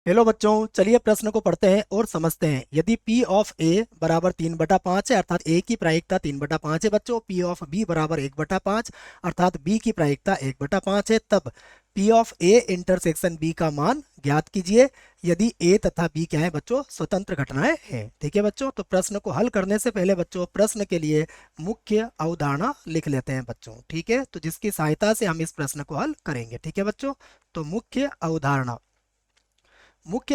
Hello बच्चों, चलिए प्रश्न को पढ़ते हैं और समझते हैं। यदि P ऑफ A बराबर 3/5 है अर्थात A की प्रायिकता 3/5 है बच्चों। P ऑफ B बराबर 1/5 अर्थात B की प्रायिकता 1/5 है, तब P of A intersection B का मान ज्ञात कीजिए यदि A तथा B क्या है बच्चों, स्वतंत्र घटनाएं हैं। ठीक है बच्चों, तो प्रश्न को हल करने से पहले बच्चों प्रश्न के लिए मुख्य अवधारणा लिख लेते हैं बच्चों। ठीक है, तो जिसकी सहायता से हम इस प्रश्न को हल करेंगे। ठीक है बच्चों, तो मुख्य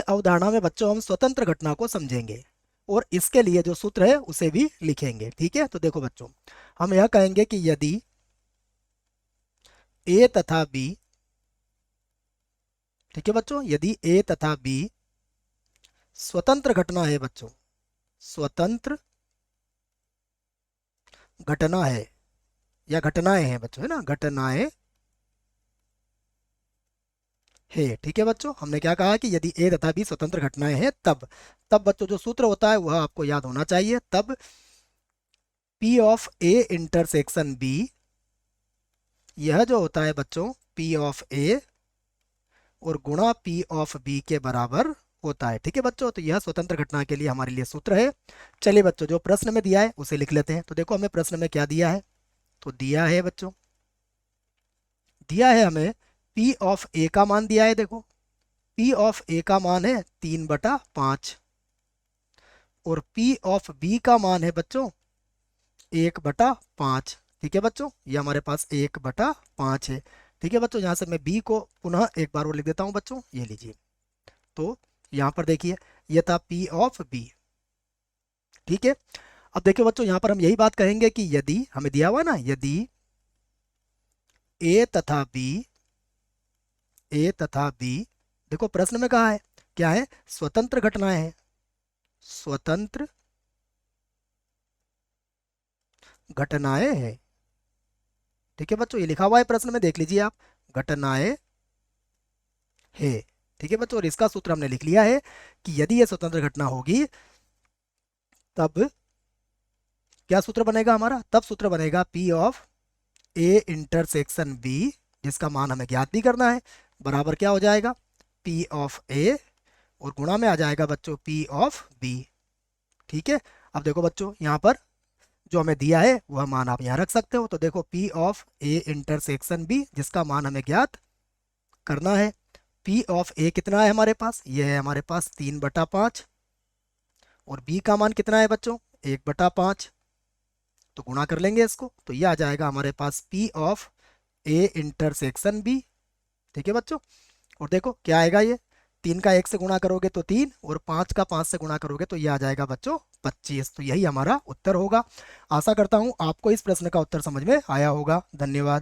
अवधारणा में बच्चों हम स्वतंत्र घटना को समझेंगे और इसके लिए जो सूत्र है उसे भी लिखेंगे। ठीक है, तो देखो बच्चों, हम यह कहेंगे कि यदि ए तथा बी, ठीक है बच्चों, यदि ए तथा बी स्वतंत्र घटना है बच्चों, स्वतंत्र घटना है या घटनाएं हैं बच्चों, है ना, घटनाएं है। ठीक है बच्चों, हमने क्या कहा कि यदि ए तथा बी स्वतंत्र घटनाएं हैं तब तब बच्चों जो सूत्र होता है वह आपको याद होना चाहिए। तब P of A intersection B, यह जो होता है बच्चों P ऑफ ए और गुणा P ऑफ बी के बराबर होता है। ठीक है बच्चों, तो यह स्वतंत्र घटना के लिए हमारे लिए सूत्र है। चलिए बच्चों, जो प्रश्न में दिया है उसे लिख लेते हैं। तो देखो हमें प्रश्न में क्या दिया है, तो दिया है बच्चों, दिया है हमें P ऑफ ए का मान दिया है। देखो P ऑफ ए का मान है 3/5 और P ऑफ बी का मान है बच्चों 1/5। ठीक है बच्चों, ये हमारे पास 1/5 है। ठीक है बच्चों, यहाँ से मैं बी को पुनः एक बार और लिख देता हूँ बच्चों, ये लीजिए। तो यहाँ पर देखिए, ये था P ऑफ बी। ठीक है, अब देखिए बच्चों, यहाँ पर हम यही बात कहेंगे कि यदि हमें दिया हुआ ना, यदि ए तथा बी, ए तथा बी, देखो प्रश्न में कहा है क्या है, स्वतंत्र घटनाएं हैं, स्वतंत्र घटनाएं हैं। ठीक है बच्चों, ये लिखा हुआ है प्रश्न में, देख लीजिए आप, घटनाएं है। ठीक है बच्चों, और इसका सूत्र हमने लिख लिया है कि यदि यह स्वतंत्र घटना होगी तब क्या सूत्र बनेगा हमारा, तब सूत्र बनेगा P of A intersection B, जिसका मान हमें ज्ञात भी करना है, बराबर क्या हो जाएगा P ऑफ ए और गुणा में आ जाएगा बच्चों P ऑफ बी। ठीक है, अब देखो बच्चों, यहाँ पर जो हमें दिया है वह मान आप यहाँ रख सकते हो। तो देखो P of A intersection B, जिसका मान हमें ज्ञात करना है। P ऑफ ए कितना है हमारे पास, ये है हमारे पास 3/5 और B का मान कितना है बच्चों 1/5। तो गुणा कर लेंगे इसको, तो ये आ जाएगा हमारे पास P of A intersection B. ठीक है बच्चों, और देखो क्या आएगा, ये 3 का 1 से गुणा करोगे तो 3 और 5 का 5 से गुणा करोगे तो ये आ जाएगा बच्चों 25। तो यही हमारा उत्तर होगा। आशा करता हूँ आपको इस प्रश्न का उत्तर समझ में आया होगा। धन्यवाद।